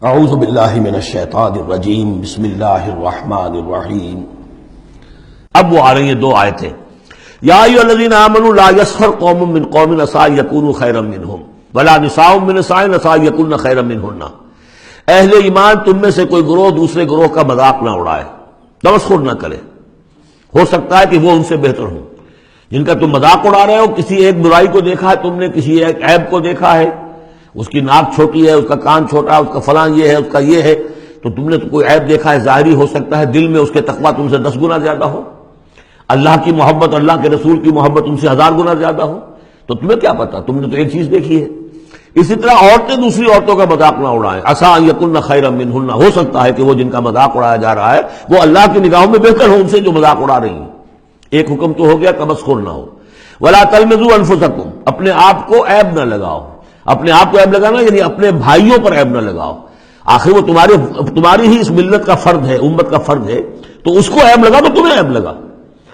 اعوذ باللہ من الشیطان الرجیم بسم اللہ الرحمن الرحیم۔ اب وہ آ رہی ہیں دو آیتیں، یا ایھا الذین آمنوا لا یسخر قوم من قوم عسى ان یکونوا خیرا منہم ولا نساء من نساء عسى ان یکن خیرا منہن۔ اہل ایمان تم میں سے کوئی گروہ دوسرے گروہ کا مذاق نہ اڑائے، تمسخر نہ کرے، ہو سکتا ہے کہ وہ ان سے بہتر ہوں۔ جن کا تم مذاق اڑا رہے ہو، کسی ایک برائی کو دیکھا ہے تم نے، کسی ایک عیب کو دیکھا ہے، اس کی ناک چھوٹی ہے، اس کا کان چھوٹا ہے، اس کا فلاں یہ ہے، اس کا یہ ہے، تو تم نے تو کوئی عیب دیکھا ہے ظاہری، ہو سکتا ہے دل میں اس کے تقویٰ تم سے 10 گنا زیادہ ہو، اللہ کی محبت اللہ کے رسول کی محبت تم سے 1000 گنا زیادہ ہو، تو تمہیں کیا پتا، تم نے تو ایک چیز دیکھی ہے۔ اسی طرح عورتیں دوسری عورتوں کا مذاق نہ اڑائیں، عسیٰ ان یکن خیرا منہن، ہو سکتا ہے کہ وہ جن کا مذاق اڑایا جا رہا ہے وہ اللہ کی نگاہوں میں بہتر ہو ان سے جو مذاق اڑا رہی ہیں۔ ایک حکم تو ہو گیا تمسخر نہ ہو۔ ولا تلمزوا انفسکم، اپنے آپ کو عیب نہ لگاؤ۔ اپنے آپ کو عیب لگانا یعنی اپنے بھائیوں پر عیب نہ لگاؤ، آخر وہ تمہاری ہی اس ملت کا فرد ہے، امت کا فرد ہے، تو اس کو عیب لگا تو تمہیں عیب لگا۔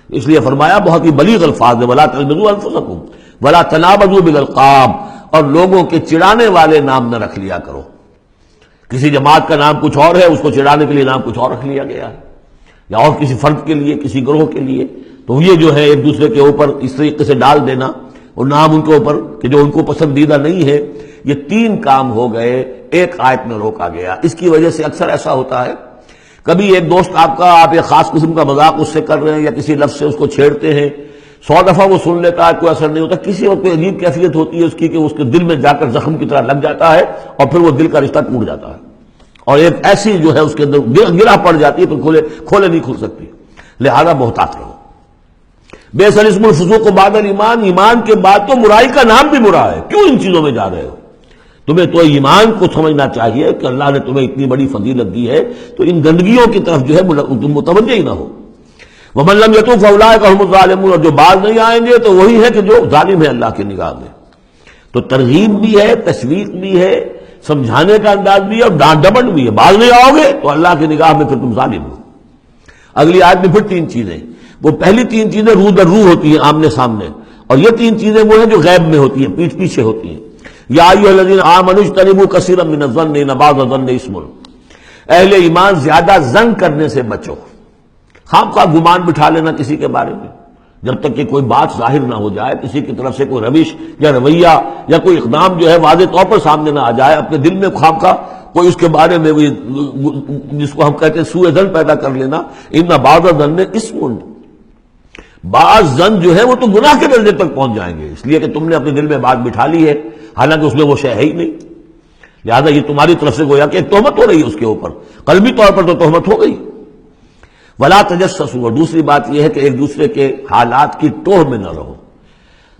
اس لیے فرمایا بہت ہی بلیغ الفاظ ہے، ولا تلمزوا انفسکم ولا تنابزوا بالالقاب، اور لوگوں کے چڑانے والے نام نہ رکھ لیا کرو۔ کسی جماعت کا نام کچھ اور ہے، اس کو چڑانے کے لیے نام کچھ اور رکھ لیا گیا ہے، یا اور کسی فرد کے لیے، کسی گروہ کے لیے، تو یہ جو ہے ایک دوسرے کے اوپر اس طریقے سے ڈال دینا اور نام ان کے اوپر کہ جو ان کو پسندیدہ نہیں ہے، یہ 3 کام ہو گئے ایک آیت میں روکا گیا۔ اس کی وجہ سے اکثر ایسا ہوتا ہے، کبھی ایک دوست آپ ایک خاص قسم کا مذاق اس سے کر رہے ہیں یا کسی لفظ سے اس کو چھیڑتے ہیں، 100 دفعہ وہ سن لیتا ہے، کوئی اثر نہیں ہوتا، کسی وقت کوئی عجیب کیفیت ہوتی ہے اس کی کہ اس کے دل میں جا کر زخم کی طرح لگ جاتا ہے اور پھر وہ دل کا رشتہ ٹوٹ جاتا ہے، اور ایک ایسی جو ہے اس کے اندر گرہ پڑ جاتی ہے، تو کھولے نہیں کھل سکتی۔ لہذا محتاط رہو۔ بئس الاسم الفسوق بعد الایمان، ایمان کے بعد تو برائی کا نام بھی برا ہے، کیوں ان چیزوں میں جا رہے ہو؟ تمہیں تو ایمان کو سمجھنا چاہیے کہ اللہ نے تمہیں اتنی بڑی فضیلت دی ہے، تو ان گندگیوں کی طرف جو ہے تم متوجہ ہی نہ ہو۔ ومن لم یتوب فاولئک هم الظالمون، اور جو باز نہیں آئیں گے تو وہی ہے کہ جو ظالم ہے اللہ کی نگاہ میں۔ تو ترغیب بھی ہے، تشویق بھی ہے، سمجھانے کا انداز بھی ہے، اور ڈانٹ ڈپٹ بھی ہے۔ باز نہیں آؤ گے تو اللہ کی نگاہ میں پھر تم ظالم ہو۔ اگلی آیت میں پھر 3 چیزیں، وہ پہلی 3 چیزیں روح در روح ہوتی ہیں، آمنے سامنے، اور یہ 3 چیزیں وہ ہیں جو غیب میں ہوتی ہیں، پیٹھ پیچھے ہوتی ہیں۔ یا ایھا الذین آمنوا اجتنبوا کثیرا من الظن ان بعض الظن اثم، اہل ایمان زیادہ ظن کرنے سے بچو، خام خواہ گمان بٹھا لینا کسی کے بارے میں، جب تک کہ کوئی بات ظاہر نہ ہو جائے، کسی کی طرف سے کوئی روش یا رویہ یا کوئی اقدام جو ہے واضح طور پر سامنے نہ آ جائے، اپنے دل میں خام خواہ کوئی اس کے بارے میں جس کو ہم کہتے ہیں سوء ظن پیدا کر لینا۔ ان بعض الظن اثم، بعض ظن جو ہے وہ تو گناہ کے درجے تک پہنچ جائیں گے، اس لیے کہ تم نے اپنے دل میں بات بٹھا لی ہے، حالانکہ اس میں وہ شے ہے ہی نہیں۔ لہذا یہ تمہاری طرف سے گویا کہ ایک تہمت ہو رہی ہے اس کے اوپر، قلبی طور پر تو تہمت ہو گئی۔ ولا تجسسوا، اور دوسری بات یہ ہے کہ ایک دوسرے کے حالات کی ٹوہ میں نہ رہو۔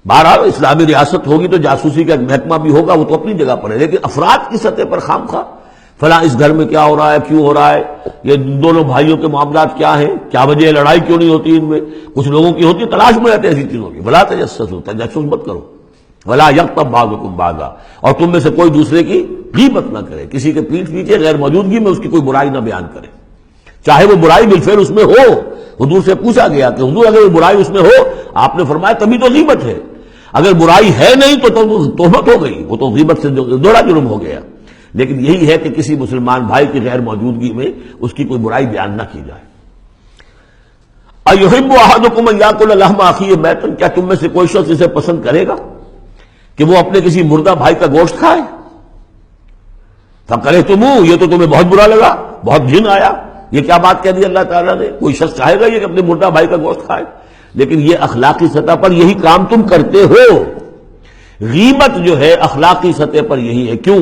بہرحال اسلامی ریاست ہوگی تو جاسوسی کا ایک محکمہ بھی ہوگا، وہ تو اپنی جگہ پر ہے، لیکن افراد کی سطح پر خام خواہ فلاں اس گھر میں کیا ہو رہا ہے، کیوں ہو رہا ہے، یہ دونوں بھائیوں کے معاملات کیا ہیں، کیا وجہ ہے، لڑائی کیوں نہیں ہوتی ان میں، کچھ لوگوں کی ہوتی ہے، تلاش میں رہتے ہیں ایسی چیزوں کی۔ ولا تجسسوا، تجسس مت کرو۔ ولا یغتب بعضکم بعضا، اور تم میں سے کوئی دوسرے کی غیبت نہ کرے، کسی کے پیٹھ پیچھے غیر موجودگی میں اس کی کوئی برائی نہ بیان کرے، چاہے وہ برائی بالفعل اس میں ہو۔ حضور سے پوچھا گیا کہ حضور اگر وہ برائی اس میں ہو، آپ نے فرمایا تبھی تو غیبت ہے، اگر برائی ہے نہیں تو تہمت ہو گئی، وہ تو غیبت سے دوہرا جرم ہو گیا۔ لیکن یہی ہے کہ کسی مسلمان بھائی کی غیر موجودگی میں اس کی کوئی برائی بیان نہ کی جائے۔ ایحب احدکم ان یاکل لحم اخیہ میتا، کیا تم میں سے کوئی شخص اسے پسند کرے گا کہ وہ اپنے کسی مردہ بھائی کا گوشت کھائے؟ فکرہتموہ، یہ تو تمہیں بہت برا لگا، بہت گھن آیا، یہ کیا بات کہہ دی اللہ تعالیٰ نے؟ کوئی شخص چاہے گا یہ کہ اپنے مردہ بھائی کا گوشت کھائے؟ لیکن یہ اخلاقی سطح پر یہی کام تم کرتے ہو۔ غیبت جو ہے اخلاقی سطح پر یہی ہے، کیوں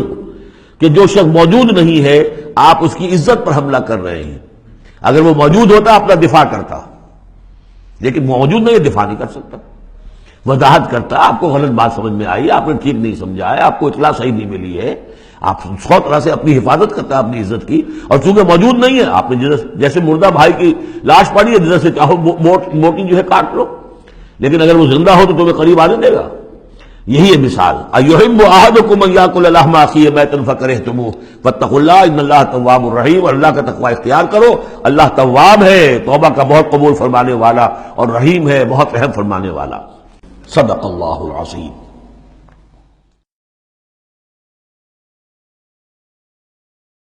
کہ جو شخص موجود نہیں ہے آپ اس کی عزت پر حملہ کر رہے ہیں۔ اگر وہ موجود ہوتا اپنا دفاع کرتا، لیکن موجود نہیں، دفاع نہیں کر سکتا، وضاحت کرتا، آپ کو غلط بات سمجھ میں آئی، آپ نے ٹھیک نہیں سمجھا ہے، آپ کو اطلاع صحیح نہیں ملی ہے، آپ 100 طرح سے اپنی حفاظت کرتا ہے اپنی عزت کی، اور چونکہ موجود نہیں ہے آپ نے جیسے مردہ بھائی کی لاش پڑی ہے، جدھر سے چاہو موٹی جو ہے کاٹ لو، لیکن اگر وہ زندہ ہو تو تمہیں قریب آنے دے گا۔ یہی ہے مثال۔ ایحب احدکم ان یاکل لحم اخیہ میتا فکرہتموہ واتقوا اللہ ان اللہ تواب الرحیم، اور اللہ کا تقوی اختیار کرو، اللہ تواب ہے، توبہ کا بہت قبول فرمانے والا، اور رحیم ہے، بہت رحم فرمانے والا۔ صدق اللہ العظیم۔